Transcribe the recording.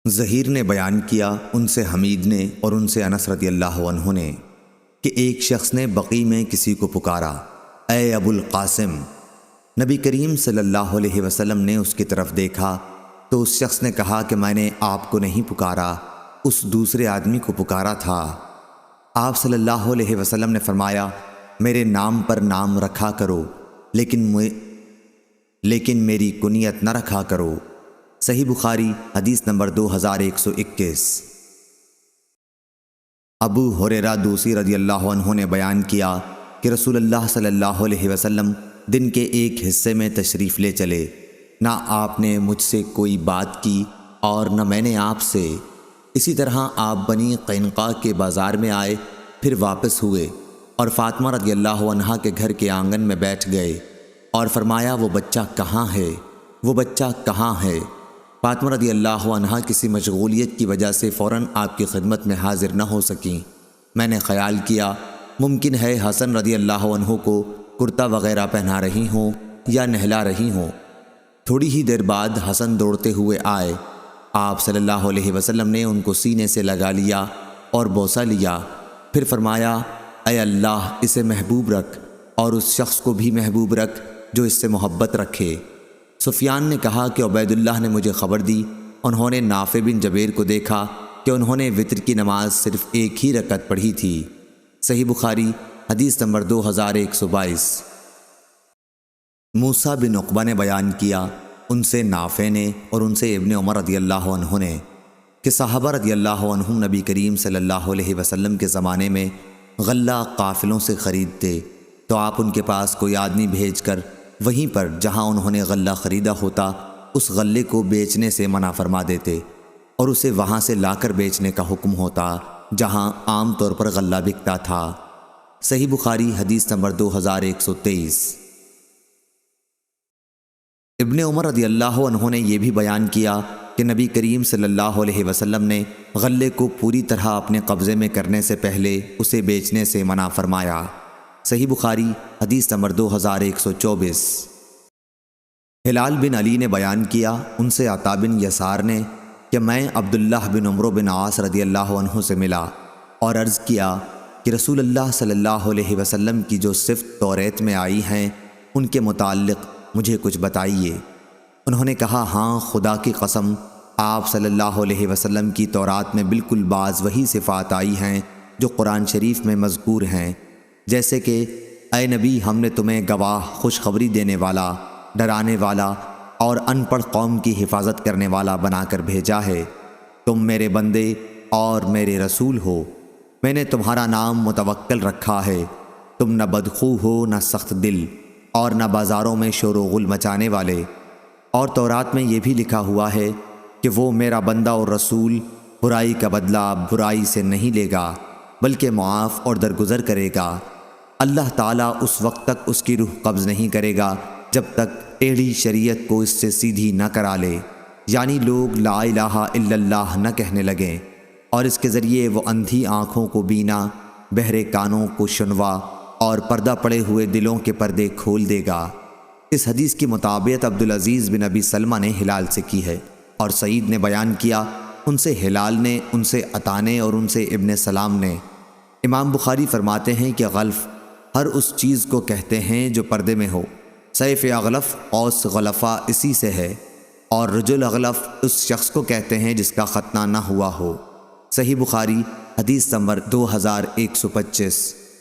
زہیر نے بیان کیا ان سے حمید نے اور ان سے انس رضی اللہ عنہ نے کہ ایک شخص نے بقیع میں کسی کو پکارا، اے ابو القاسم۔ نبی کریم صلی اللہ علیہ وسلم نے اس کی طرف دیکھا تو اس شخص نے کہا کہ میں نے آپ کو نہیں پکارا، اس دوسرے آدمی کو پکارا تھا۔ آپ صلی اللہ علیہ وسلم نے فرمایا، میرے نام پر نام رکھا کرو لیکن میری کنیت نہ رکھا کرو۔ صحیح بخاری حدیث نمبر 2121۔ ابو ہریرہ دوسی رضی اللہ عنہ نے بیان کیا کہ رسول اللہ صلی اللہ علیہ وسلم دن کے ایک حصے میں تشریف لے چلے، نہ آپ نے مجھ سے کوئی بات کی اور نہ میں نے آپ سے۔ اسی طرح آپ بنی قینقاع کے بازار میں آئے، پھر واپس ہوئے اور فاطمہ رضی اللہ عنہا کے گھر کے آنگن میں بیٹھ گئے اور فرمایا، وہ بچہ کہاں ہے؟ وہ بچہ کہاں ہے؟ فاطمہ رضی اللہ عنہا کسی مشغولیت کی وجہ سے فوراً آپ کی خدمت میں حاضر نہ ہو سکیں۔ میں نے خیال کیا ممکن ہے حسن رضی اللہ عنہ کو کرتا وغیرہ پہنا رہی ہوں یا نہلا رہی ہوں۔ تھوڑی ہی دیر بعد حسن دوڑتے ہوئے آئے۔ آپ صلی اللہ علیہ وسلم نے ان کو سینے سے لگا لیا اور بوسہ لیا، پھر فرمایا، اے اللہ اسے محبوب رکھ اور اس شخص کو بھی محبوب رکھ جو اس سے محبت رکھے۔ سفیان نے کہا کہ عبید اللہ نے مجھے خبر دی، انہوں نے نافع بن جبیر کو دیکھا کہ انہوں نے وتر کی نماز صرف ایک ہی رکعت پڑھی تھی۔ صحیح بخاری حدیث نمبر 2122۔ موسیٰ بن عقبہ نے بیان کیا ان سے نافع نے اور ان سے ابن عمر رضی اللہ عنہ نے کہ صحابہ رضی اللہ عنہم نبی کریم صلی اللہ علیہ وسلم کے زمانے میں غلہ قافلوں سے خریدتے تو آپ ان کے پاس کوئی آدمی بھیج کر وہیں پر جہاں انہوں نے غلہ خریدا ہوتا اس غلے کو بیچنے سے منع فرما دیتے اور اسے وہاں سے لا کر بیچنے کا حکم ہوتا جہاں عام طور پر غلہ بکتا تھا۔ صحیح بخاری حدیث نمبر 2123۔ ابن عمر رضی اللہ عنہ نے یہ بھی بیان کیا کہ نبی کریم صلی اللہ علیہ وسلم نے غلے کو پوری طرح اپنے قبضے میں کرنے سے پہلے اسے بیچنے سے منع فرمایا۔ صحیح بخاری حدیث نمبر 2124۔ ہلال بن علی نے بیان کیا ان سے عطا بن یسار نے کہ میں عبداللہ بن عمرو بن عاص رضی اللہ عنہ سے ملا اور عرض کیا کہ رسول اللہ صلی اللہ علیہ وسلم کی جو صفت توریت میں آئی ہیں ان کے متعلق مجھے کچھ بتائیے۔ انہوں نے کہا، ہاں خدا کی قسم آپ صلی اللہ علیہ وسلم کی تورات میں بالکل بعض وہی صفات آئی ہیں جو قرآن شریف میں مذکور ہیں، جیسے کہ اے نبی ہم نے تمہیں گواہ، خوشخبری دینے والا، ڈرانے والا اور ان پڑھ قوم کی حفاظت کرنے والا بنا کر بھیجا ہے۔ تم میرے بندے اور میرے رسول ہو، میں نے تمہارا نام متوکل رکھا ہے، تم نہ بدخو ہو نہ سخت دل اور نہ بازاروں میں شور و غل مچانے والے، اور تورات میں یہ بھی لکھا ہوا ہے کہ وہ میرا بندہ اور رسول برائی کا بدلہ برائی سے نہیں لے گا بلکہ معاف اور درگزر کرے گا۔ اللہ تعالیٰ اس وقت تک اس کی روح قبض نہیں کرے گا جب تک ٹیڑھی شریعت کو اس سے سیدھی نہ کرا لے، یعنی لوگ لا الہ الا اللہ نہ کہنے لگیں، اور اس کے ذریعے وہ اندھی آنکھوں کو بینا، بہرے کانوں کو شنوا اور پردہ پڑے ہوئے دلوں کے پردے کھول دے گا۔ اس حدیث کی مطابقت عبدالعزیز بن ابی سلمہ نے ہلال سے کی ہے، اور سعید نے بیان کیا ان سے ہلال نے، ان سے عطا نے اور ان سے ابن سلام نے۔ امام بخاری فرماتے ہیں کہ غلف ہر اس چیز کو کہتے ہیں جو پردے میں ہو۔ سیف اغلف قوس غلفہ اسی سے ہے، اور رجل اغلف اس شخص کو کہتے ہیں جس کا ختنہ نہ ہوا ہو۔ صحیح بخاری حدیث نمبر 2125۔